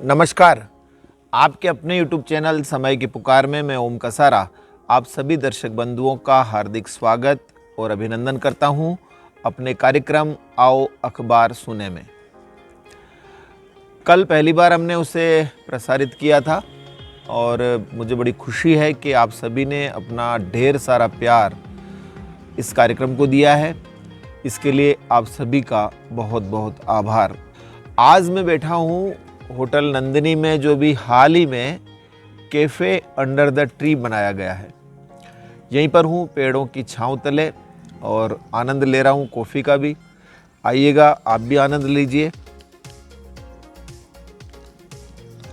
नमस्कार। आपके अपने YouTube चैनल समय की पुकार में मैं ओम कसारा आप सभी दर्शक बंधुओं का हार्दिक स्वागत और अभिनंदन करता हूं अपने कार्यक्रम आओ अखबार सुने में। कल पहली बार हमने उसे प्रसारित किया था और मुझे बड़ी खुशी है कि आप सभी ने अपना ढेर सारा प्यार इस कार्यक्रम को दिया है। इसके लिए आप सभी का बहुत बहुत आभार। आज मैं बैठा हूँ होटल नंदिनी में, जो भी हाल ही में कैफ़े अंडर द ट्री बनाया गया है। यहीं पर हूँ पेड़ों की छांव तले और आनंद ले रहा हूँ कॉफ़ी का भी। आइएगा, आप भी आनंद लीजिए।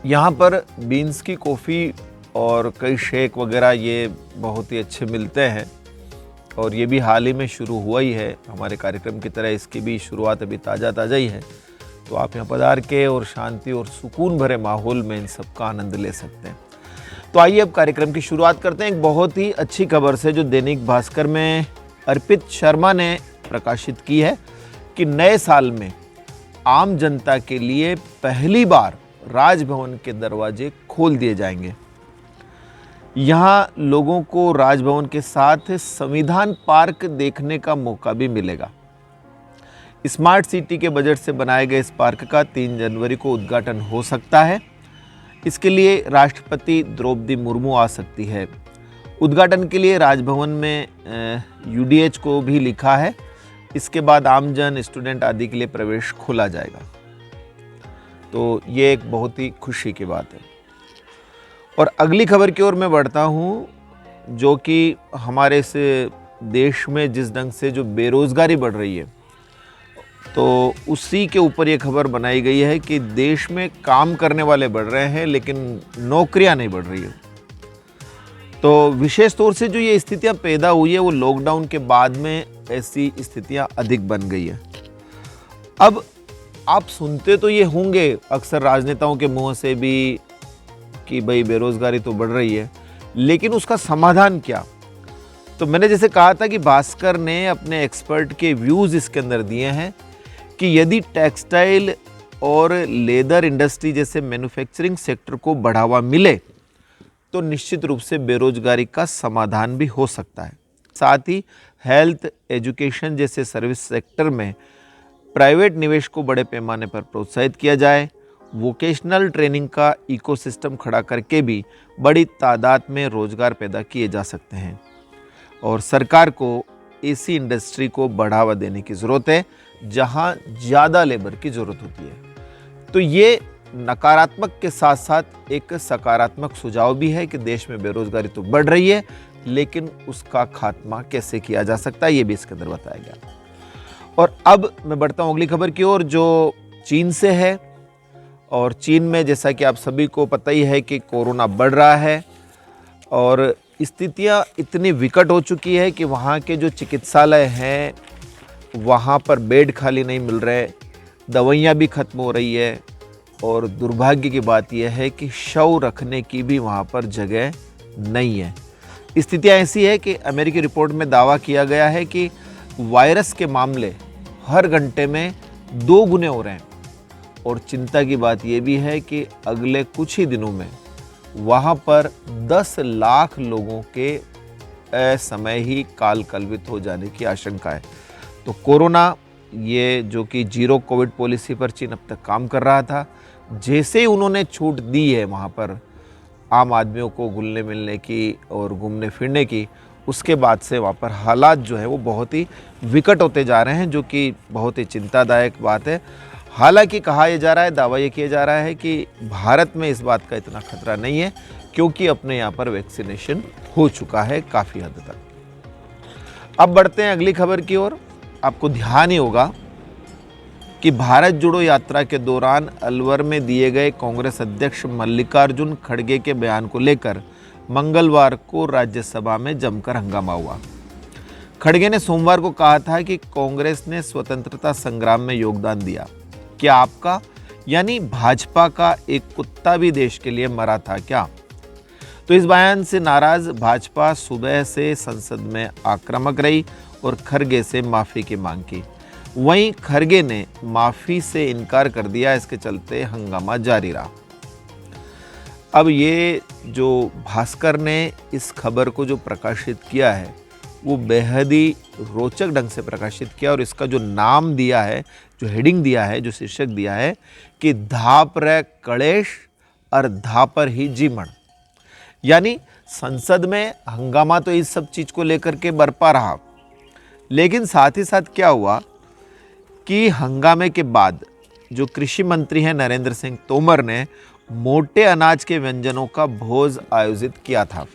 यहाँ पर बीन्स की कॉफ़ी और कई शेक वगैरह ये बहुत ही अच्छे मिलते हैं और ये भी हाल ही में शुरू हुआ ही है। हमारे कार्यक्रम की तरह इसकी भी शुरुआत अभी ताज़ा ही है, तो आप यहाँ पधार के और शांति और सुकून भरे माहौल में इन सब का आनंद ले सकते हैं। तो आइए अब कार्यक्रम की शुरुआत करते हैं एक बहुत ही अच्छी खबर से, जो दैनिक भास्कर में अर्पित शर्मा ने प्रकाशित की है कि नए साल में आम जनता के लिए पहली बार राजभवन के दरवाजे खोल दिए जाएंगे। यहाँ लोगों को राजभवन के साथ संविधान पार्क देखने का मौका भी मिलेगा। स्मार्ट सिटी के बजट से बनाए गए इस पार्क का 3 जनवरी को उद्घाटन हो सकता है। इसके लिए राष्ट्रपति द्रौपदी मुर्मू आ सकती है। उद्घाटन के लिए राजभवन में यूडीएच को भी लिखा है। इसके बाद आमजन, स्टूडेंट आदि के लिए प्रवेश खोला जाएगा। तो ये एक बहुत ही खुशी की बात है। और अगली खबर की ओर मैं बढ़ता हूँ, जो कि हमारे इस देश में जिस ढंग से जो बेरोजगारी बढ़ रही है, तो उसी के ऊपर ये खबर बनाई गई है कि देश में काम करने वाले बढ़ रहे हैं लेकिन नौकरियां नहीं बढ़ रही है। तो विशेष तौर से जो ये स्थितियां पैदा हुई है वो लॉकडाउन के बाद में ऐसी स्थितियां अधिक बन गई है। अब आप सुनते तो ये होंगे अक्सर राजनेताओं के मुंह से भी कि भाई बेरोजगारी तो बढ़ रही है, लेकिन उसका समाधान क्या? तो मैंने जैसे कहा था कि भास्कर ने अपने एक्सपर्ट के व्यूज इसके अंदर दिए हैं कि यदि टेक्सटाइल और लेदर इंडस्ट्री जैसे मैन्युफैक्चरिंग सेक्टर को बढ़ावा मिले तो निश्चित रूप से बेरोजगारी का समाधान भी हो सकता है। साथ ही हेल्थ, एजुकेशन जैसे सर्विस सेक्टर में प्राइवेट निवेश को बड़े पैमाने पर प्रोत्साहित किया जाए। वोकेशनल ट्रेनिंग का इकोसिस्टम खड़ा करके भी बड़ी तादाद में रोजगार पैदा किए जा सकते हैं। और सरकार को ऐसी इंडस्ट्री को बढ़ावा देने की ज़रूरत है जहां ज़्यादा लेबर की ज़रूरत होती है। तो ये नकारात्मक के साथ साथ एक सकारात्मक सुझाव भी है कि देश में बेरोजगारी तो बढ़ रही है, लेकिन उसका खात्मा कैसे किया जा सकता है ये भी इसके अंदर बताया गया। और अब मैं बढ़ता हूँ अगली खबर की ओर, जो चीन से है। और चीन में जैसा कि आप सभी को पता ही है कि कोरोना बढ़ रहा है और स्थितियां इतनी विकट हो चुकी है कि वहाँ के जो चिकित्सालय हैं वहाँ पर बेड खाली नहीं मिल रहे, दवाइयाँ भी ख़त्म हो रही है और दुर्भाग्य की बात यह है कि शव रखने की भी वहाँ पर जगह नहीं है। स्थितियाँ ऐसी है कि अमेरिकी रिपोर्ट में दावा किया गया है कि वायरस के मामले हर घंटे में 2 गुने हो रहे हैं। और चिंता की बात यह भी है कि अगले कुछ ही दिनों में वहाँ पर 10 लाख लोगों के समय ही काल कलवित हो जाने की आशंका है। तो कोरोना, ये जो कि जीरो कोविड पॉलिसी पर चीन अब तक काम कर रहा था, जैसे ही उन्होंने छूट दी है वहाँ पर आम आदमियों को घुलने मिलने की और घूमने फिरने की, उसके बाद से वहाँ पर हालात जो है वो बहुत ही विकट होते जा रहे हैं, जो कि बहुत ही चिंतादायक बात है। हालांकि कहा यह जा रहा है, दावा ये किया जा रहा है कि भारत में इस बात का इतना खतरा नहीं है, क्योंकि अपने यहाँ पर वैक्सीनेशन हो चुका है काफ़ी हद तक। अब बढ़ते हैं अगली खबर की ओर। आपको ध्यान ही होगा कि भारत जोड़ो यात्रा के दौरान अलवर में दिए गए कांग्रेस अध्यक्ष मल्लिकार्जुन खड़गे के बयान को लेकर मंगलवार को राज्यसभा में जमकर हंगामा हुआ। खड़गे ने सोमवार को कहा था कि कांग्रेस ने स्वतंत्रता संग्राम में योगदान दिया। क्या आपका यानी भाजपा का एक कुत्ता भी देश के लिए मरा था क्या? तो इस बयान से नाराज भाजपा सुबह से संसद में आक्रामक रही और खड़गे से माफी की मांग की। वहीं खड़गे ने माफी से इनकार कर दिया। इसके चलते हंगामा जारी रहा। अब ये जो भास्कर ने इस खबर को जो प्रकाशित किया है वो बेहद ही रोचक ढंग से प्रकाशित किया और इसका जो नाम दिया है, जो हेडिंग दिया है, जो शीर्षक दिया है कि धाप रे कलेश और धापर ही जीमण। यानी संसद में हंगामा तो इस सब चीज़ को लेकर के बरपा रहा, लेकिन साथ ही साथ क्या हुआ कि हंगामे के बाद जो कृषि मंत्री हैं नरेंद्र सिंह तोमर ने मोटे अनाज के व्यंजनों का भोज आयोजित किया था।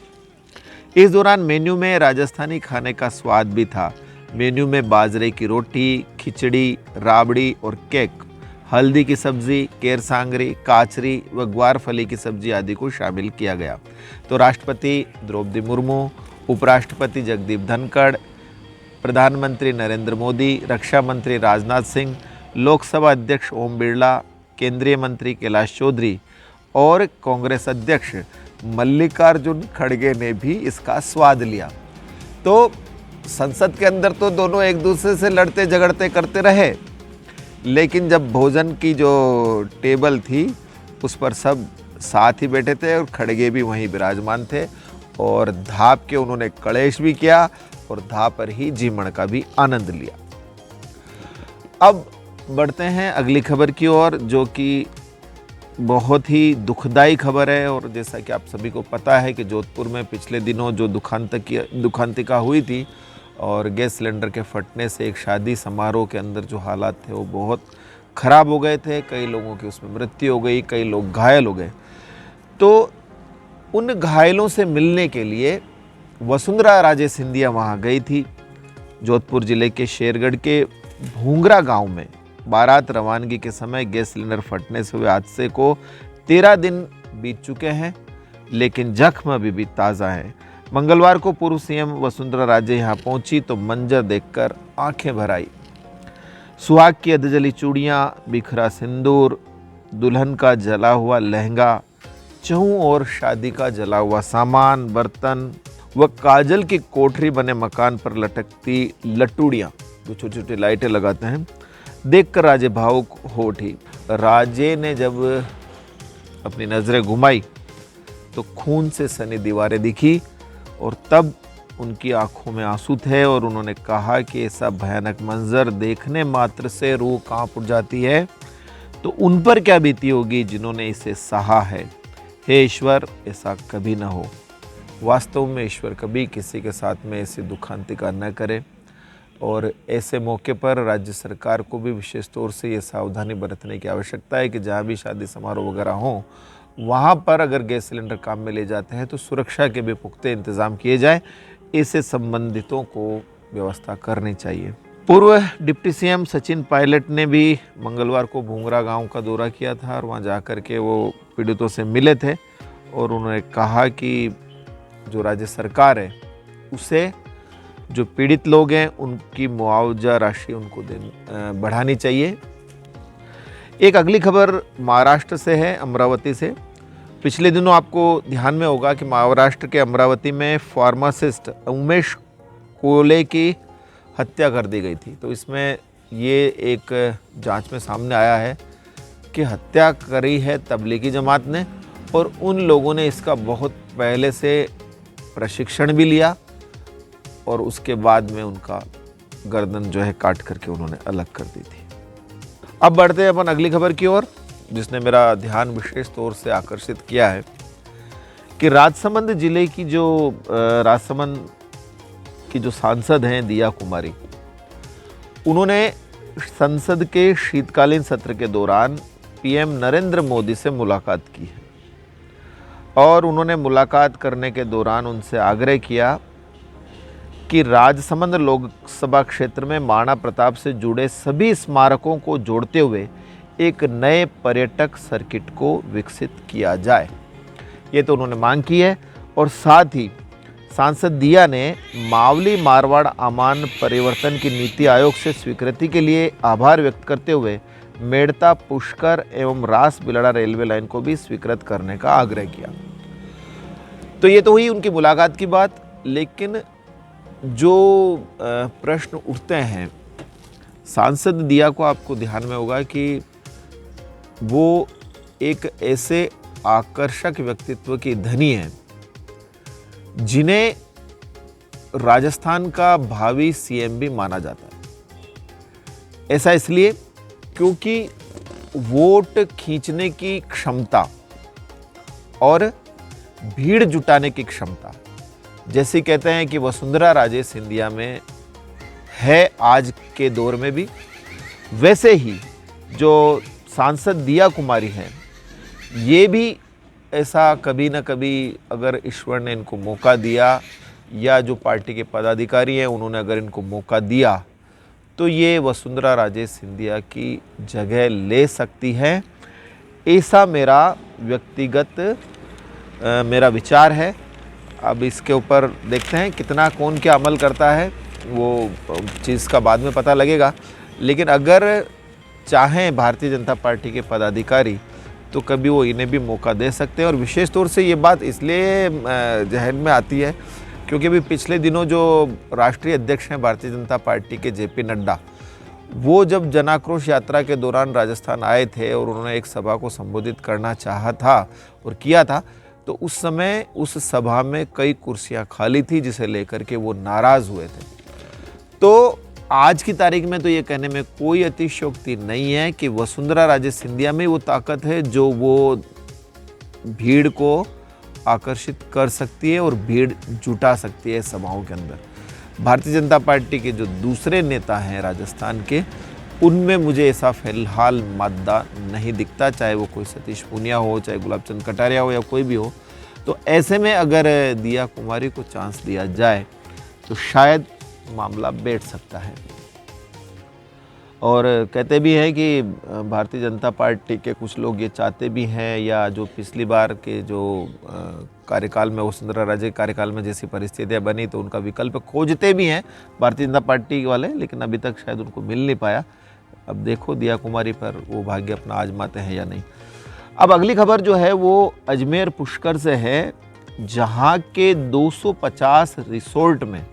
इस दौरान मेन्यू में राजस्थानी खाने का स्वाद भी था। मेन्यू में बाजरे की रोटी, खिचड़ी, राबड़ी और केक, हल्दी की सब्जी, केरसांगरी, काचरी व ग्वारफली की सब्जी आदि को शामिल किया गया। तो राष्ट्रपति द्रौपदी मुर्मू, उपराष्ट्रपति जगदीप धनखड़, प्रधानमंत्री नरेंद्र मोदी, रक्षा मंत्री राजनाथ सिंह, लोकसभा अध्यक्ष ओम बिरला, केंद्रीय मंत्री कैलाश चौधरी और कांग्रेस अध्यक्ष मल्लिकार्जुन खड़गे ने भी इसका स्वाद लिया। तो संसद के अंदर तो दोनों एक दूसरे से लड़ते झगड़ते करते रहे, लेकिन जब भोजन की जो टेबल थी उस पर सब साथ ही बैठे थे और खड़गे भी वहीं विराजमान थे और धाप के उन्होंने कलेश भी किया और धाप पर ही जीमण का भी आनंद लिया। अब बढ़ते हैं अगली खबर की ओर, जो कि बहुत ही दुखदाई खबर है। और जैसा कि आप सभी को पता है कि जोधपुर में पिछले दिनों जो दुखांतिका हुई थी और गैस सिलेंडर के फटने से एक शादी समारोह के अंदर जो हालात थे वो बहुत ख़राब हो गए थे। कई लोगों की उसमें मृत्यु हो गई, कई लोग घायल हो गए। तो उन घायलों से मिलने के लिए वसुंधरा राजे सिंधिया वहाँ गई थी। जोधपुर ज़िले के शेरगढ़ के भूंगरा गांव में बारात रवानगी के समय गैस सिलेंडर फटने से हुए हादसे को 13 दिन बीत चुके हैं, लेकिन जख्म अभी भी ताज़ा है। मंगलवार को पूर्व सीएम वसुंधरा राजे यहाँ पहुंची तो मंजर देखकर आंखें भर आई। सुहाग की अधजली चूड़ियाँ, बिखरा सिंदूर, दुल्हन का जला हुआ लहंगा, चहु और शादी का जला हुआ सामान, बर्तन व काजल की कोठरी बने मकान पर लटकती लटूड़ियाँ, जो छोटी छोटी लाइटें लगाते हैं, देखकर राजे भावुक हो उठी। राजे ने जब अपनी नज़रें घुमाई तो खून से सनी दीवारें दिखी और तब उनकी आंखों में आंसू थे और उन्होंने कहा कि ऐसा भयानक मंजर देखने मात्र से रूह कांप उठ जाती है, तो उन पर क्या बीती होगी जिन्होंने इसे सहा है। हे ईश्वर, ऐसा कभी ना हो। वास्तव में ईश्वर कभी किसी के साथ में ऐसी दुखांतिका न करे और ऐसे मौके पर राज्य सरकार को भी विशेष तौर से ये सावधानी बरतने की आवश्यकता है कि जहाँ भी शादी समारोह वगैरह हों वहाँ पर अगर गैस सिलेंडर काम में ले जाते हैं तो सुरक्षा के भी पुख्ते इंतज़ाम किए जाएं। इससे संबंधितों को व्यवस्था करनी चाहिए। पूर्व डिप्टी सीएम सचिन पायलट ने भी मंगलवार को भूंगरा गांव का दौरा किया था और वहाँ जाकर के वो पीड़ितों से मिले थे और उन्होंने कहा कि जो राज्य सरकार है उसे जो पीड़ित लोग हैं उनकी मुआवजा राशि उनको बढ़ानी चाहिए। एक अगली खबर महाराष्ट्र से है, अमरावती से। पिछले दिनों आपको ध्यान में होगा कि महाराष्ट्र के अमरावती में फार्मासिस्ट उमेश कोले की हत्या कर दी गई थी। तो इसमें ये एक जांच में सामने आया है कि हत्या करी है तबलीगी जमात ने और उन लोगों ने इसका बहुत पहले से प्रशिक्षण भी लिया और उसके बाद में उनका गर्दन जो है काट करके उन्होंने अलग कर दी थी। अब बढ़ते हैं अपन अगली खबर की ओर, जिसने मेरा ध्यान विशेष तौर से आकर्षित किया है कि राजसमंद जिले की जो सांसद हैं दिया कुमारी, उन्होंने संसद के शीतकालीन सत्र के दौरान पीएम नरेंद्र मोदी से मुलाकात की है और उन्होंने मुलाकात करने के दौरान उनसे आग्रह किया कि राजसमंद लोकसभा क्षेत्र में महाराणा प्रताप से जुड़े सभी स्मारकों को जोड़ते हुए एक नए पर्यटक सर्किट को विकसित किया जाए। ये तो उन्होंने मांग की है और साथ ही सांसद दिया ने मावली मारवाड़ आमान परिवर्तन की नीति आयोग से स्वीकृति के लिए आभार व्यक्त करते हुए मेड़ता पुष्कर एवं रास बिलड़ा रेलवे लाइन को भी स्वीकृत करने का आग्रह किया। तो ये तो हुई उनकी मुलाकात की बात, लेकिन जो प्रश्न उठते हैं, सांसद दिया को आपको ध्यान में होगा कि वो एक ऐसे आकर्षक व्यक्तित्व की धनी हैं, जिन्हें राजस्थान का भावी सीएम भी माना जाता है। ऐसा इसलिए क्योंकि वोट खींचने की क्षमता और भीड़ जुटाने की क्षमता, जैसे कहते हैं कि वसुंधरा राजे सिंधिया में है आज के दौर में भी, वैसे ही जो सांसद दिया कुमारी हैं, ये भी ऐसा कभी न कभी अगर ईश्वर ने इनको मौका दिया या जो पार्टी के पदाधिकारी हैं उन्होंने अगर इनको मौका दिया तो ये वसुंधरा राजे सिंधिया की जगह ले सकती है। ऐसा मेरा व्यक्तिगत मेरा विचार है। अब इसके ऊपर देखते हैं कितना कौन क्या अमल करता है, वो चीज़ का बाद में पता लगेगा। लेकिन अगर चाहें भारतीय जनता पार्टी के पदाधिकारी तो कभी वो इन्हें भी मौका दे सकते हैं। और विशेष तौर से ये बात इसलिए जहन में आती है क्योंकि अभी पिछले दिनों जो राष्ट्रीय अध्यक्ष हैं भारतीय जनता पार्टी के जेपी नड्डा, वो जब जनाक्रोश यात्रा के दौरान राजस्थान आए थे और उन्होंने एक सभा को संबोधित करना चाहा था और किया था, तो उस समय उस सभा में कई कुर्सियां खाली थी जिसे लेकर के वो नाराज़ हुए थे। तो आज की तारीख में तो ये कहने में कोई अतिशयोक्ति नहीं है कि वसुंधरा राजे सिंधिया में वो ताकत है जो वो भीड़ को आकर्षित कर सकती है और भीड़ जुटा सकती है सभाओं के अंदर। भारतीय जनता पार्टी के जो दूसरे नेता हैं राजस्थान के, उनमें मुझे ऐसा फिलहाल मादा नहीं दिखता, चाहे वो कोई सतीश पूनिया हो, चाहे गुलाब चंद कटारिया हो या कोई भी हो। तो ऐसे में अगर दिया कुमारी को चांस दिया जाए तो शायद मामला बैठ सकता है। और कहते भी हैं कि भारतीय जनता पार्टी के कुछ लोग ये चाहते भी हैं, या जो पिछली बार के जो कार्यकाल में वसुंधरा राजे कार्यकाल में जैसी परिस्थितियां बनी तो उनका विकल्प खोजते भी हैं भारतीय जनता पार्टी वाले, लेकिन अभी तक शायद उनको मिल नहीं पाया। अब देखो दिया कुमारी पर वो भाग्य अपना आजमाते हैं या नहीं। अब अगली खबर जो है वो अजमेर पुष्कर से है, जहाँ के 250 रिसोर्ट में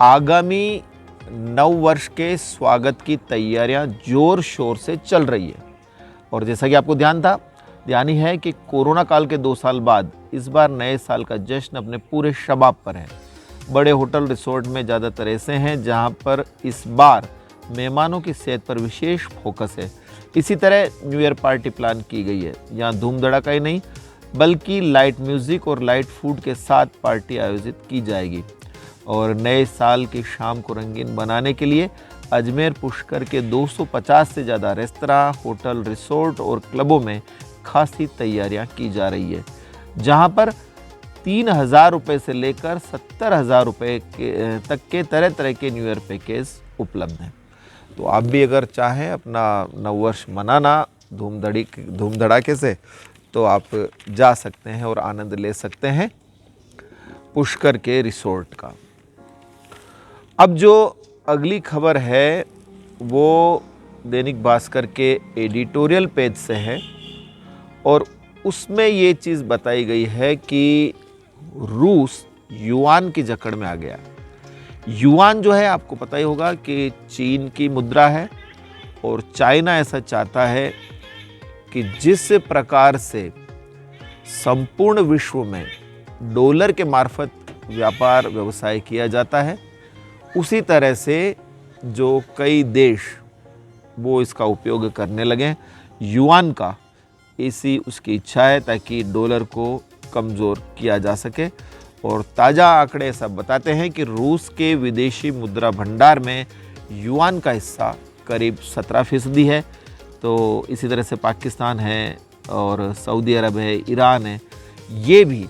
आगामी नव वर्ष के स्वागत की तैयारियां जोर शोर से चल रही है। और जैसा कि आपको ध्यान ही है कि कोरोना काल के 2 साल बाद इस बार नए साल का जश्न अपने पूरे शबाब पर है। बड़े होटल रिसोर्ट में ज़्यादातर ऐसे हैं जहां पर इस बार मेहमानों की सेहत पर विशेष फोकस है। इसी तरह न्यू ईयर पार्टी प्लान की गई है। यहाँ धूम धड़ाका ही नहीं बल्कि लाइट म्यूज़िक और लाइट फूड के साथ पार्टी आयोजित की जाएगी। और नए साल की शाम को रंगीन बनाने के लिए अजमेर पुष्कर के 250 से ज़्यादा रेस्तरां, होटल, रिसोर्ट और क्लबों में खासी तैयारियां की जा रही है, जहां पर 3,000 रुपये से लेकर 70,000 रुपये तक के तरह तरह के न्यू ईयर पैकेज उपलब्ध हैं। तो आप भी अगर चाहें अपना नववर्ष मनाना धूम धड़ाके से, तो आप जा सकते हैं और आनंद ले सकते हैं पुष्कर के रिसोर्ट का। अब जो अगली खबर है वो दैनिक भास्कर के एडिटोरियल पेज से है और उसमें ये चीज़ बताई गई है कि रूस युआन की जकड़ में आ गया। युआन जो है आपको पता ही होगा कि चीन की मुद्रा है और चाइना ऐसा चाहता है कि जिस प्रकार से संपूर्ण विश्व में डॉलर के मार्फत व्यापार व्यवसाय किया जाता है, उसी तरह से जो कई देश वो इसका उपयोग करने लगे युआन का, ऐसी उसकी इच्छा है ताकि डॉलर को कमज़ोर किया जा सके। और ताज़ा आंकड़े ऐसा बताते हैं कि रूस के विदेशी मुद्रा भंडार में युआन का हिस्सा करीब 17% है। तो इसी तरह से पाकिस्तान है और सऊदी अरब है, ईरान है, ये भी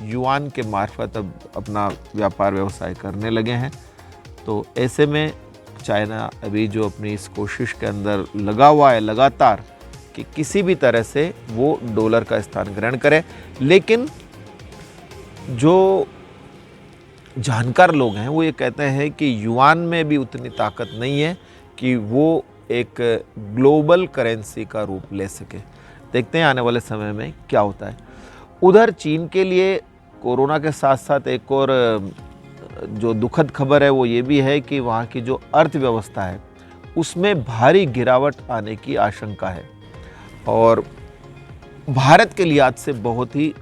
युआन के मार्फत अब अपना व्यापार व्यवसाय करने लगे हैं। तो ऐसे में चाइना अभी जो अपनी इस कोशिश के अंदर लगा हुआ है लगातार कि किसी भी तरह से वो डॉलर का स्थान ग्रहण करे, लेकिन जो जानकार लोग हैं वो ये कहते हैं कि युआन में भी उतनी ताकत नहीं है कि वो एक ग्लोबल करेंसी का रूप ले सके। देखते हैं आने वाले समय में क्या होता है। उधर चीन के लिए कोरोना के साथ साथ एक और जो दुखद खबर है वो ये भी है कि वहाँ की जो अर्थव्यवस्था है उसमें भारी गिरावट आने की आशंका है। और भारत के लिहाज से बहुत ही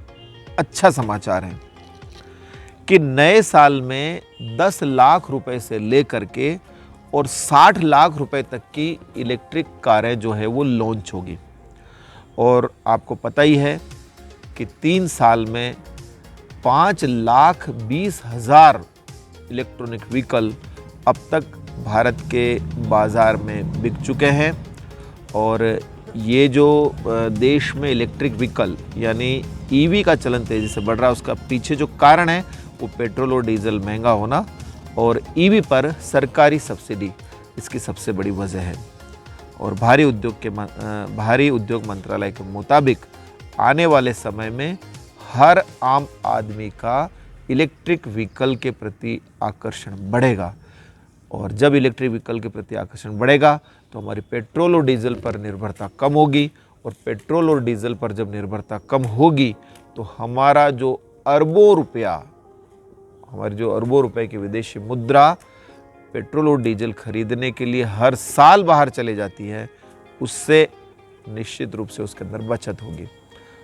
अच्छा समाचार है कि नए साल में 10 लाख रुपए से लेकर के और 60 लाख रुपए तक की इलेक्ट्रिक कारें जो है वो लॉन्च होगी। और आपको पता ही है कि 3 साल में 5,20,000 इलेक्ट्रॉनिक व्हीकल अब तक भारत के बाज़ार में बिक चुके हैं। और ये जो देश में इलेक्ट्रिक व्हीकल यानी ईवी का चलन तेज़ी से बढ़ रहा है, उसका पीछे जो कारण है वो पेट्रोल और डीजल महंगा होना और ईवी पर सरकारी सब्सिडी इसकी सबसे बड़ी वजह है। और भारी उद्योग मंत्रालय के मुताबिक आने वाले समय में हर आम आदमी का इलेक्ट्रिक व्हीकल के प्रति आकर्षण बढ़ेगा। और जब इलेक्ट्रिक व्हीकल के प्रति आकर्षण बढ़ेगा तो हमारी पेट्रोल और डीजल पर निर्भरता कम होगी। और पेट्रोल और डीजल पर जब निर्भरता कम होगी तो हमारी जो अरबों रुपए की विदेशी मुद्रा पेट्रोल और डीजल खरीदने के लिए हर साल बाहर चले जाती है, उससे निश्चित रूप से उसके अंदर बचत होगी।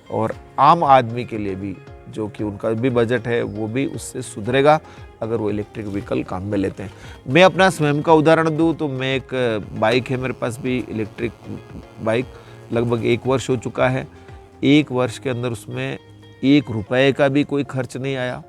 और आम आदमी के लिए भी, जो कि उनका भी बजट है, वो भी उससे सुधरेगा अगर वो इलेक्ट्रिक व्हीकल काम में लेते हैं। मैं अपना स्वयं का उदाहरण दूं तो मैं एक बाइक है मेरे पास भी, इलेक्ट्रिक बाइक, लगभग 1 वर्ष हो चुका है। 1 वर्ष के अंदर उसमें 1 रुपए का भी कोई खर्च नहीं आया।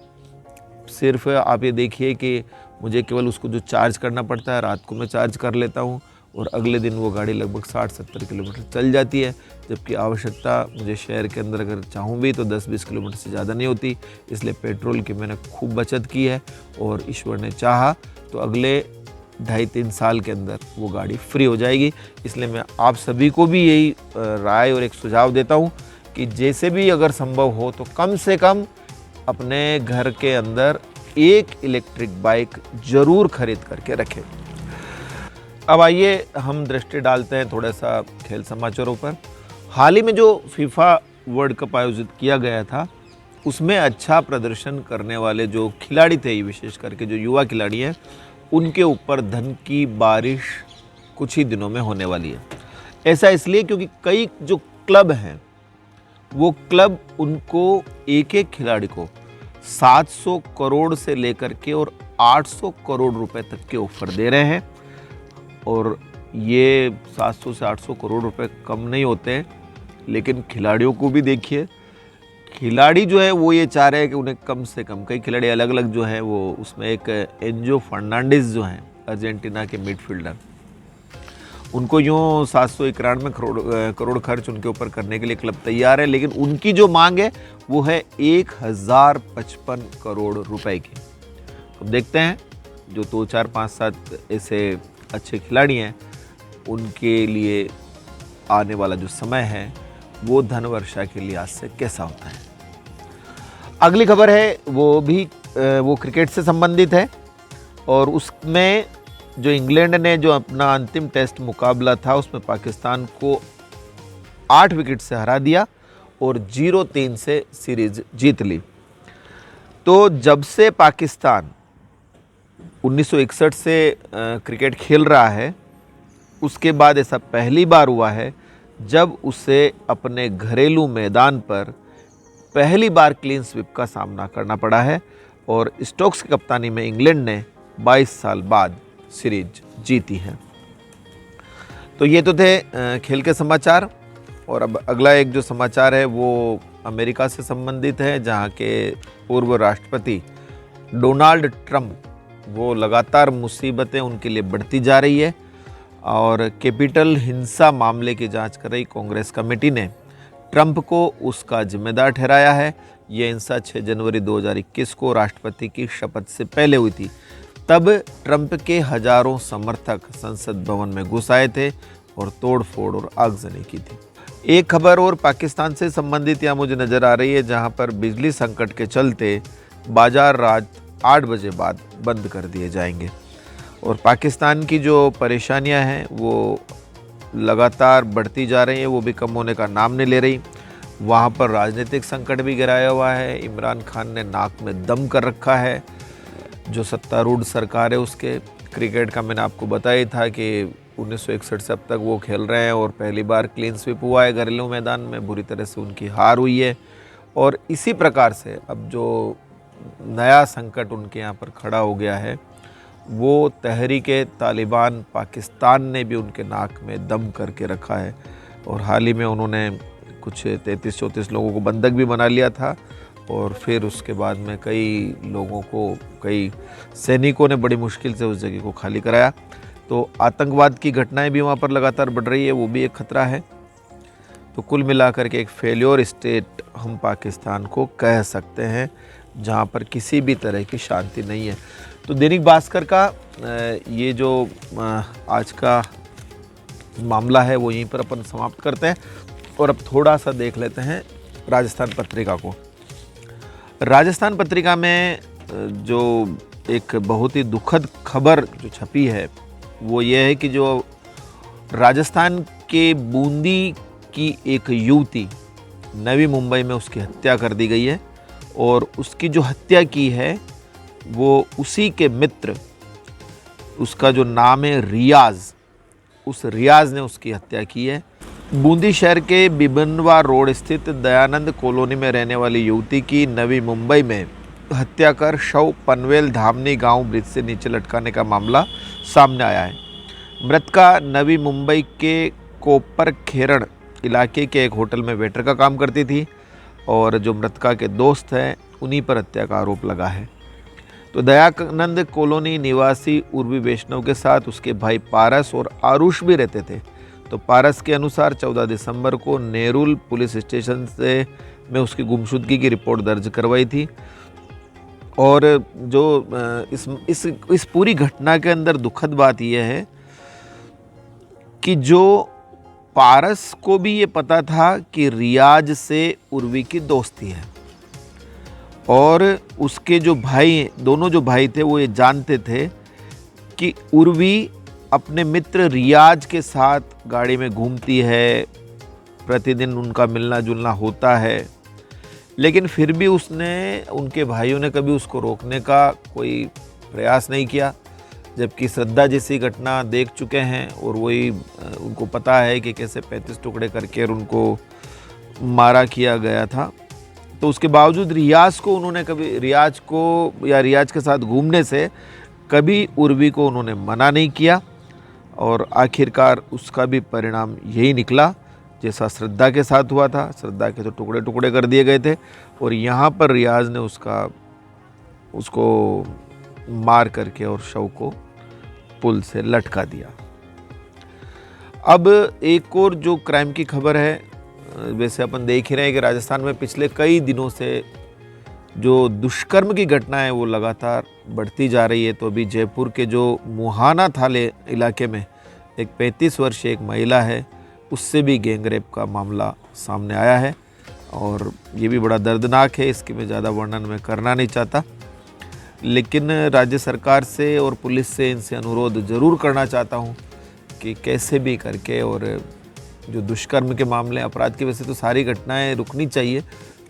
सिर्फ आप ये देखिए कि मुझे केवल उसको जो चार्ज करना पड़ता है, रात को मैं चार्ज कर लेता हूँ और अगले दिन वो गाड़ी लगभग 60-70 किलोमीटर चल जाती है। जबकि आवश्यकता मुझे शहर के अंदर अगर चाहूँ भी तो 10-20 किलोमीटर से ज़्यादा नहीं होती। इसलिए पेट्रोल की मैंने खूब बचत की है और ईश्वर ने चाहा तो अगले 2.5-3 साल के अंदर वो गाड़ी फ्री हो जाएगी। इसलिए मैं आप सभी को भी यही राय और एक सुझाव देता हूँ कि जैसे भी अगर संभव हो तो कम से कम अपने घर के अंदर एक इलेक्ट्रिक बाइक जरूर खरीद करके रखें। अब आइए हम दृष्टि डालते हैं थोड़ा सा खेल समाचारों पर। हाल ही में जो फीफा वर्ल्ड कप आयोजित किया गया था, उसमें अच्छा प्रदर्शन करने वाले जो खिलाड़ी थे, विशेष करके जो युवा खिलाड़ी हैं, उनके ऊपर धन की बारिश कुछ ही दिनों में होने वाली है। ऐसा इसलिए क्योंकि कई जो क्लब हैं, वो क्लब उनको एक एक खिलाड़ी को 700 करोड़ से लेकर के और 800 करोड़ रुपए तक के ऑफर दे रहे हैं। और ये 700 से 800 करोड़ रुपए कम नहीं होते, लेकिन खिलाड़ियों को भी देखिए, खिलाड़ी जो है वो ये चाह रहे हैं कि उन्हें कम से कम, कई खिलाड़ी अलग अलग जो हैं वो, उसमें एक एंजो फर्नांडिस जो हैं अर्जेंटीना के मिडफील्डर, उनको यूँ 791 करोड़ खर्च उनके ऊपर करने के लिए क्लब तैयार है। लेकिन उनकी जो मांग है वो है 1055 करोड़ रुपए की। अब देखते हैं जो 2, 4, 5, 7 ऐसे अच्छे खिलाड़ी हैं, उनके लिए आने वाला जो समय है वो धन वर्षा के लिहाज से कैसा होता है। अगली खबर है वो क्रिकेट से संबंधित है और उसमें जो इंग्लैंड ने जो अपना अंतिम टेस्ट मुकाबला था उसमें पाकिस्तान को 8 विकेट से हरा दिया और 0-3 से सीरीज जीत ली। तो जब से पाकिस्तान 1961 से क्रिकेट खेल रहा है, उसके बाद ऐसा पहली बार हुआ है जब उसे अपने घरेलू मैदान पर पहली बार क्लीन स्वीप का सामना करना पड़ा है। और स्टोक्स की कप्तानी में इंग्लैंड ने 22 साल बाद सीरीज जीती है। तो ये तो थे खेल के समाचार। और अब अगला एक जो समाचार है वो अमेरिका से संबंधित है, जहाँ के पूर्व राष्ट्रपति डोनाल्ड ट्रंप, वो लगातार मुसीबतें उनके लिए बढ़ती जा रही है। और कैपिटल हिंसा मामले की जांच कर रही कांग्रेस कमेटी ने ट्रंप को उसका जिम्मेदार ठहराया है। यह हिंसा 6 जनवरी 2021 को राष्ट्रपति की शपथ से पहले हुई थी। तब ट्रंप के हजारों समर्थक संसद भवन में घुस आए थे और तोड़फोड़ और आगजनी की थी। एक खबर और पाकिस्तान से संबंधित यहाँ मुझे नज़र आ रही है, जहाँ पर बिजली संकट के चलते बाजार रात 8 बजे बाद बंद कर दिए जाएंगे। और पाकिस्तान की जो परेशानियां हैं वो लगातार बढ़ती जा रही हैं, वो भी कम होने का नाम नहीं ले रही। वहाँ पर राजनीतिक संकट भी गिराया हुआ है। इमरान खान ने नाक में दम कर रखा है जो सत्तारूढ़ सरकार है उसके। क्रिकेट का मैंने आपको बताया था कि 1961 से अब तक वो खेल रहे हैं और पहली बार क्लीन स्वीप हुआ है घरेलू मैदान में, बुरी तरह से उनकी हार हुई है। और इसी प्रकार से अब जो नया संकट उनके यहाँ पर खड़ा हो गया है वो तहरीके तालिबान पाकिस्तान ने भी उनके नाक में दम करके रखा है। और हाल ही में उन्होंने कुछ 33-34 लोगों को बंधक भी बना लिया था और फिर उसके बाद में कई सैनिकों ने बड़ी मुश्किल से उस जगह को खाली कराया। तो आतंकवाद की घटनाएं भी वहाँ पर लगातार बढ़ रही है, वो भी एक खतरा है। तो कुल मिलाकर के एक फेल्योर स्टेट हम पाकिस्तान को कह सकते हैं, जहाँ पर किसी भी तरह की शांति नहीं है। तो दैनिक भास्कर का ये जो आज का मामला है वो यहीं पर अपन समाप्त करते हैं और अब थोड़ा सा देख लेते हैं राजस्थान पत्रिका को। राजस्थान पत्रिका में जो एक बहुत ही दुखद खबर जो छपी है वो ये है कि जो राजस्थान के बूंदी की एक युवती नवी मुंबई में उसकी हत्या कर दी गई है और उसकी जो हत्या की है वो उसी के मित्र, उसका जो नाम है रियाज, उस रियाज ने उसकी हत्या की है। बूंदी शहर के बिबनवा रोड स्थित दयानंद कॉलोनी में रहने वाली युवती की नवी मुंबई में हत्या कर शव पनवेल धामनी गांव ब्रिज से नीचे लटकाने का मामला सामने आया है। मृतका नवी मुंबई के कोपर खेरण इलाके के एक होटल में वेटर का काम करती थी और जो मृतका के दोस्त हैं उन्हीं पर हत्या का आरोप लगा है। तो दयानंद कॉलोनी निवासी उर्वी वैष्णव के साथ उसके भाई पारस और आरुष भी रहते थे। तो पारस के अनुसार 14 दिसंबर को नेरुल पुलिस स्टेशन से में उसकी गुमशुदगी की रिपोर्ट दर्ज करवाई थी। और जो इस पूरी घटना के अंदर दुखद बात यह है कि जो पारस को भी ये पता था कि रियाज से उर्वी की दोस्ती है और उसके जो भाई, दोनों जो भाई थे वो ये जानते थे कि उर्वी अपने मित्र रियाज के साथ गाड़ी में घूमती है, प्रतिदिन उनका मिलना जुलना होता है, लेकिन फिर भी उनके भाइयों ने कभी उसको रोकने का कोई प्रयास नहीं किया। जबकि श्रद्धा जैसी घटना देख चुके हैं और वही उनको पता है कि कैसे 35 टुकड़े करके उनको मारा किया गया था। तो उसके बावजूद रियाज के साथ घूमने से कभी उर्वी को उन्होंने मना नहीं किया और आखिरकार उसका भी परिणाम यही निकला जैसा श्रद्धा के साथ हुआ था। श्रद्धा के तो टुकड़े टुकड़े कर दिए गए थे और यहाँ पर रियाज ने उसको मार करके और शव को पुल से लटका दिया। अब एक और जो क्राइम की खबर है, वैसे अपन देख ही रहे हैं कि राजस्थान में पिछले कई दिनों से जो दुष्कर्म की घटना है वो लगातार बढ़ती जा रही है। तो अभी जयपुर के जो मुहाना थाने इलाके में एक 35 वर्षीय एक महिला है, उससे भी गैंगरेप का मामला सामने आया है और ये भी बड़ा दर्दनाक है। इसकी मैं ज़्यादा वर्णन मैं करना नहीं चाहता, लेकिन राज्य सरकार से और पुलिस से इनसे अनुरोध ज़रूर करना चाहता हूँ कि कैसे भी करके, और जो दुष्कर्म के मामले अपराध की वैसे तो सारी घटनाएं रुकनी चाहिए,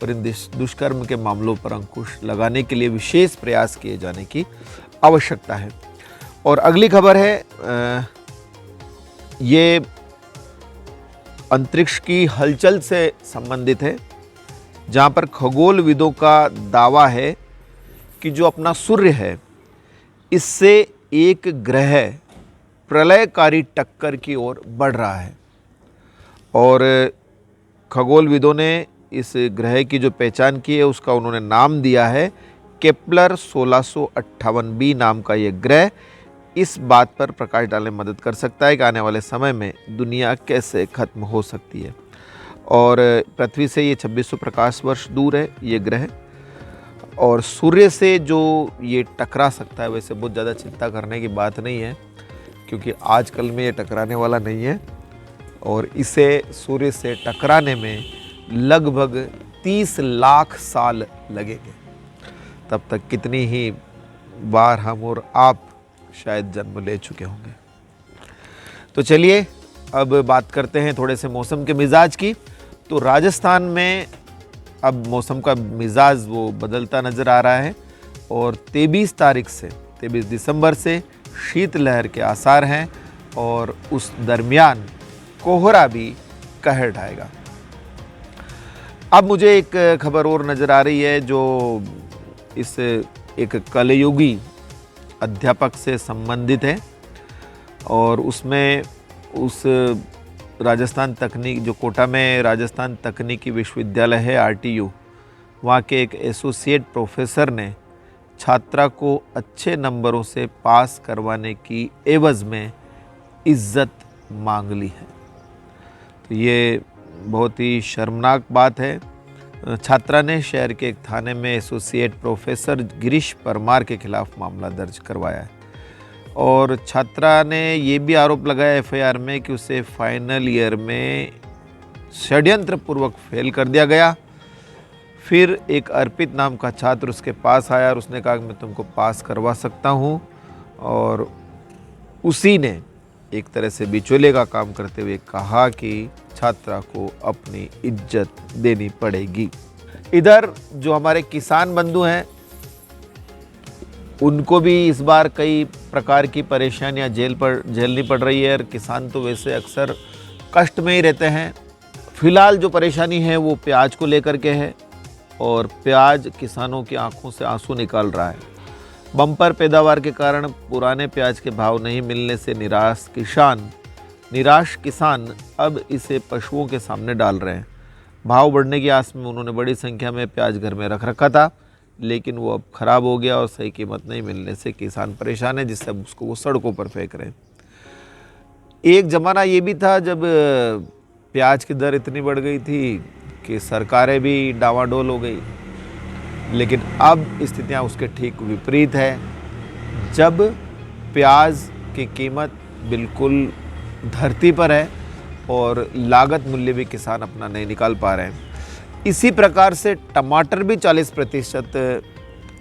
पर इन दुष्कर्म के मामलों पर अंकुश लगाने के लिए विशेष प्रयास किए जाने की आवश्यकता है। और अगली खबर है ये अंतरिक्ष की हलचल से संबंधित है, जहाँ पर खगोलविदों का दावा है कि जो अपना सूर्य है इससे एक ग्रह प्रलयकारी टक्कर की ओर बढ़ रहा है और खगोलविदों ने इस ग्रह की जो पहचान की है उसका उन्होंने नाम दिया है केपलर 1658b नाम का ये ग्रह। इस बात पर प्रकाश डालने में मदद कर सकता है कि आने वाले समय में दुनिया कैसे खत्म हो सकती है। और पृथ्वी से ये 2600 प्रकाश वर्ष दूर है ये ग्रह, और सूर्य से जो ये टकरा सकता है वैसे बहुत ज़्यादा चिंता करने की बात नहीं है, क्योंकि आजकल में ये टकराने वाला नहीं है और इसे सूर्य से टकराने में लगभग 30 लाख साल लगेंगे। तब तक कितनी ही बार हम और आप शायद जन्म ले चुके होंगे। तो चलिए अब बात करते हैं थोड़े से मौसम के मिजाज की। तो राजस्थान में अब मौसम का मिजाज वो बदलता नज़र आ रहा है और 23 दिसंबर से शीतलहर के आसार हैं और उस दरमियान कोहरा भी कहर ढाएगा। अब मुझे एक खबर और नज़र आ रही है जो इस एक कलयुगी अध्यापक से संबंधित है, और उसमें उस राजस्थान तकनीक जो कोटा में राजस्थान तकनीकी विश्वविद्यालय है RTU, वहाँ के एक एसोसिएट प्रोफेसर ने छात्रा को अच्छे नंबरों से पास करवाने की एवज़ में इज्जत मांग ली है। तो ये बहुत ही शर्मनाक बात है। छात्रा ने शहर के एक थाने में एसोसिएट प्रोफेसर गिरीश परमार के खिलाफ मामला दर्ज करवाया है, और छात्रा ने ये भी आरोप लगाया FIR में कि उसे फाइनल ईयर में षड्यंत्र पूर्वक फेल कर दिया गया। फिर एक अर्पित नाम का छात्र उसके पास आया और उसने कहा कि मैं तुमको पास करवा सकता हूँ, और उसी ने एक तरह से बिचौले का काम करते हुए कहा कि छात्रा को अपनी इज्जत देनी पड़ेगी। इधर जो हमारे किसान बंधु हैं उनको भी इस बार कई प्रकार की परेशानियां झेलनी पड़ रही है, और किसान तो वैसे अक्सर कष्ट में ही रहते हैं। फिलहाल जो परेशानी है वो प्याज को लेकर के है, और प्याज किसानों की आंखों से आंसू निकाल रहा है। बम्पर पैदावार के कारण पुराने प्याज के भाव नहीं मिलने से निराश किसान अब इसे पशुओं के सामने डाल रहे हैं। भाव बढ़ने की आस में उन्होंने बड़ी संख्या में प्याज घर में रख रखा था, लेकिन वो अब ख़राब हो गया और सही कीमत नहीं मिलने से किसान परेशान है, जिससे अब उसको वो सड़कों पर फेंक रहे हैं। एक ज़माना ये भी था जब प्याज की दर इतनी बढ़ गई थी कि सरकारें भी डावाडोल हो गई, लेकिन अब स्थितियाँ उसके ठीक विपरीत है। जब प्याज की कीमत बिल्कुल धरती पर है और लागत मूल्य भी किसान अपना नहीं निकाल पा रहे हैं। इसी प्रकार से टमाटर भी 40%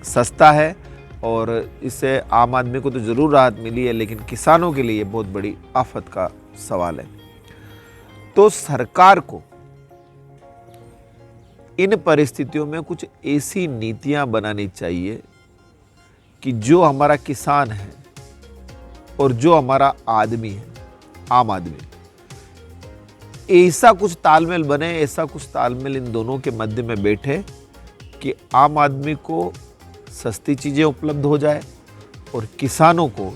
सस्ता है, और इससे आम आदमी को तो ज़रूर राहत मिली है, लेकिन किसानों के लिए ये बहुत बड़ी आफत का सवाल है। तो सरकार को इन परिस्थितियों में कुछ ऐसी नीतियां बनानी चाहिए कि जो हमारा किसान है और जो हमारा आदमी है, आम आदमी, ऐसा कुछ तालमेल बने, ऐसा कुछ तालमेल इन दोनों के मध्य में बैठे कि आम आदमी को सस्ती चीज़ें उपलब्ध हो जाए और किसानों को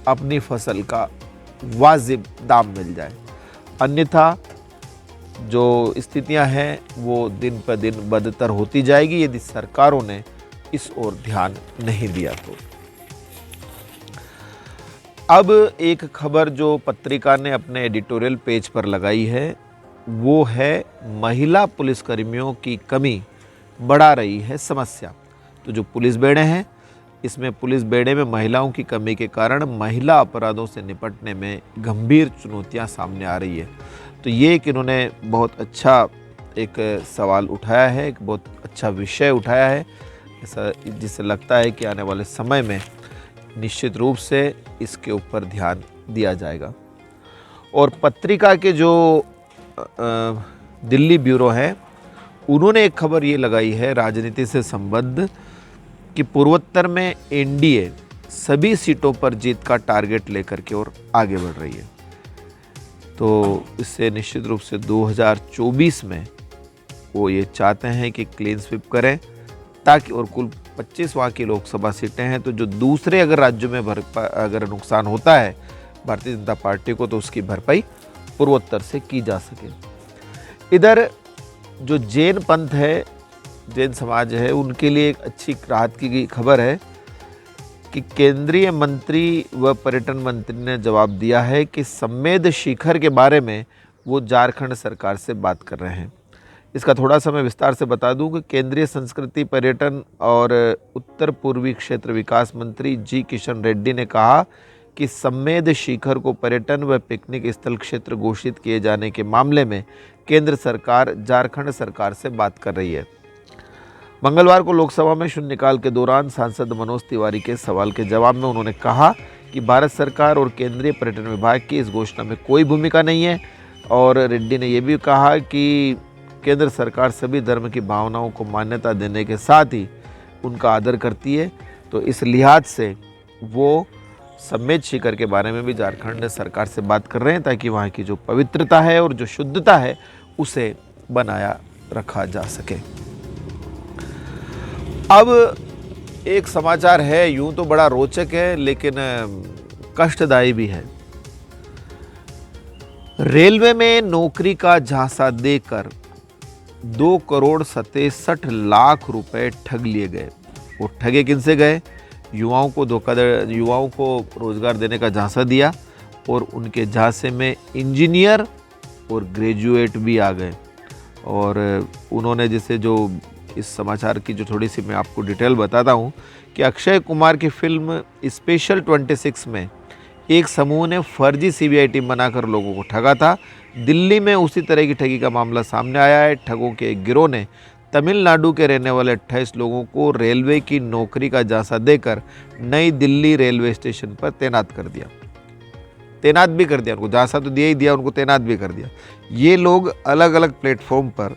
अपनी फसल का वाजिब दाम मिल जाए। अन्यथा जो स्थितियां हैं वो दिन पर दिन बदतर होती जाएगी यदि सरकारों ने इस ओर ध्यान नहीं दिया तो। अब एक खबर जो पत्रिका ने अपने एडिटोरियल पेज पर लगाई है वो है महिला पुलिसकर्मियों की कमी बढ़ा रही है समस्या। तो जो पुलिस बेड़े हैं, इसमें पुलिस बेड़े में महिलाओं की कमी के कारण महिला अपराधों से निपटने में गंभीर चुनौतियां सामने आ रही है। तो ये एक इन्होंने बहुत अच्छा एक सवाल उठाया है, एक बहुत अच्छा विषय उठाया है, ऐसा जिससे लगता है कि आने वाले समय में निश्चित रूप से इसके ऊपर ध्यान दिया जाएगा। और पत्रिका के जो दिल्ली ब्यूरो है उन्होंने एक खबर ये लगाई है राजनीति से संबद्ध कि पूर्वोत्तर में एनडीए सभी सीटों पर जीत का टारगेट लेकर के और आगे बढ़ रही है। तो इससे निश्चित रूप से 2024 में वो ये चाहते हैं कि क्लीन स्वीप करें, ताकि और कुल 25 वहाँ की लोकसभा सीटें हैं, तो जो दूसरे अगर राज्यों में अगर नुकसान होता है भारतीय जनता पार्टी को, तो उसकी भरपाई पूर्वोत्तर से की जा सके। इधर जो जैन पंथ है, जैन समाज है, उनके लिए एक अच्छी राहत की खबर है कि केंद्रीय मंत्री व पर्यटन मंत्री ने जवाब दिया है कि सम्मेद शिखर के बारे में वो झारखंड सरकार से बात कर रहे हैं। इसका थोड़ा सा मैं विस्तार से बता दूं कि केंद्रीय संस्कृति, पर्यटन और उत्तर पूर्वी क्षेत्र विकास मंत्री जी किशन रेड्डी ने कहा कि सम्मेद शिखर को पर्यटन व पिकनिक स्थल क्षेत्र घोषित किए जाने के मामले में केंद्र सरकार झारखंड सरकार से बात कर रही है। मंगलवार को लोकसभा में शून्यकाल के दौरान सांसद मनोज तिवारी के सवाल के जवाब में उन्होंने कहा कि भारत सरकार और केंद्रीय पर्यटन विभाग की इस घोषणा में कोई भूमिका नहीं है। और रेड्डी ने यह भी कहा कि केंद्र सरकार सभी धर्म की भावनाओं को मान्यता देने के साथ ही उनका आदर करती है। तो इस लिहाज से वो सम्मेद शिखर के बारे में भी झारखंड सरकार से बात कर रहे हैं ताकि वहाँ की जो पवित्रता है और जो शुद्धता है उसे बनाया रखा जा सके। अब एक समाचार है, यूं तो बड़ा रोचक है लेकिन कष्टदायी भी है। रेलवे में नौकरी का झांसा देकर 2,67,00,000 रुपए ठग लिए गए। वो ठगे किनसे गए? युवाओं को युवाओं को रोजगार देने का झांसा दिया और उनके झांसे में इंजीनियर और ग्रेजुएट भी आ गए। और उन्होंने जैसे जो इस समाचार की जो थोड़ी सी मैं आपको डिटेल बताता हूँ कि अक्षय कुमार की फिल्म स्पेशल 26 में एक समूह ने फर्जी सीबीआई टीम बनाकर लोगों को ठगा था। दिल्ली में उसी तरह की ठगी का मामला सामने आया है। ठगों के एक गिरोह ने तमिलनाडु के रहने वाले 28 लोगों को रेलवे की नौकरी का झांसा देकर नई दिल्ली रेलवे स्टेशन पर तैनात कर दिया। तैनात भी कर दिया, उनको झांसा तो दिया ही दिया, उनको तैनात भी कर दिया। ये लोग अलग अलग प्लेटफॉर्म पर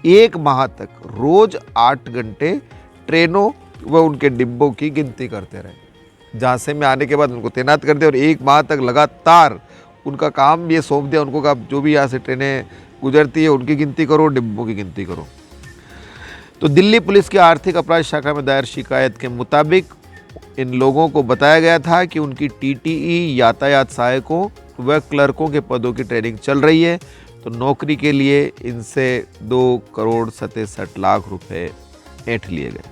1 माह तक रोज 8 घंटे ट्रेनों व उनके डिब्बों की गिनती करते रहे। झांसे में आने के बाद उनको तैनात कर दिया और 1 माह तक लगातार उनका काम ये सौंप दिया उनको, कि जो भी यहाँ से ट्रेनें गुजरती है उनकी गिनती करो, डिब्बों की गिनती करो। तो दिल्ली पुलिस की आर्थिक अपराध शाखा में दायर शिकायत के मुताबिक इन लोगों को बताया गया था कि उनकी टीटीई, यातायात सहायकों व क्लर्कों के पदों की ट्रेनिंग चल रही है। तो नौकरी के लिए इनसे 2,67,00,000 रुपए ऐंठ लिए गए।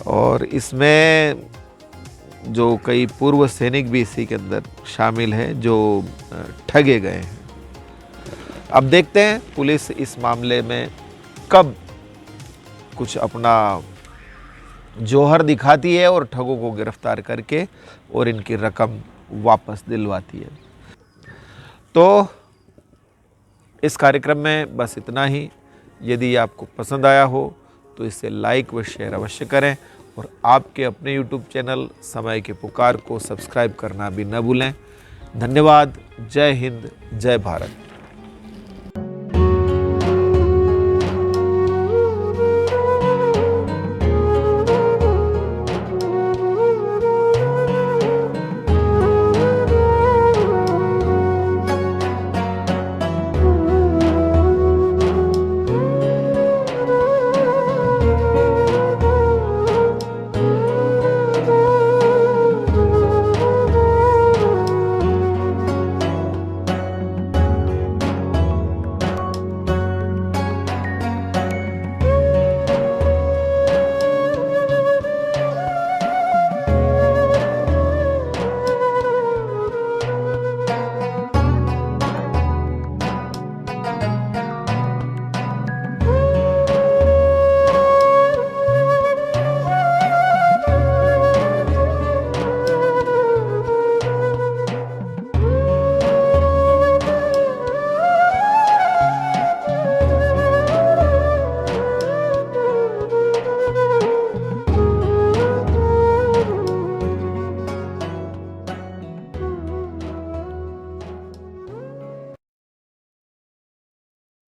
और इसमें जो कई पूर्व सैनिक भी इसी के अंदर शामिल हैं जो ठगे गए हैं। अब देखते हैं पुलिस इस मामले में कब कुछ अपना जौहर दिखाती है और ठगों को गिरफ्तार करके और इनकी रकम वापस दिलवाती है। तो इस कार्यक्रम में बस इतना ही। यदि आपको पसंद आया हो तो इसे लाइक व शेयर अवश्य करें और आपके अपने YouTube चैनल समय के पुकार को सब्सक्राइब करना भी न भूलें। धन्यवाद। जय हिंद, जय भारत।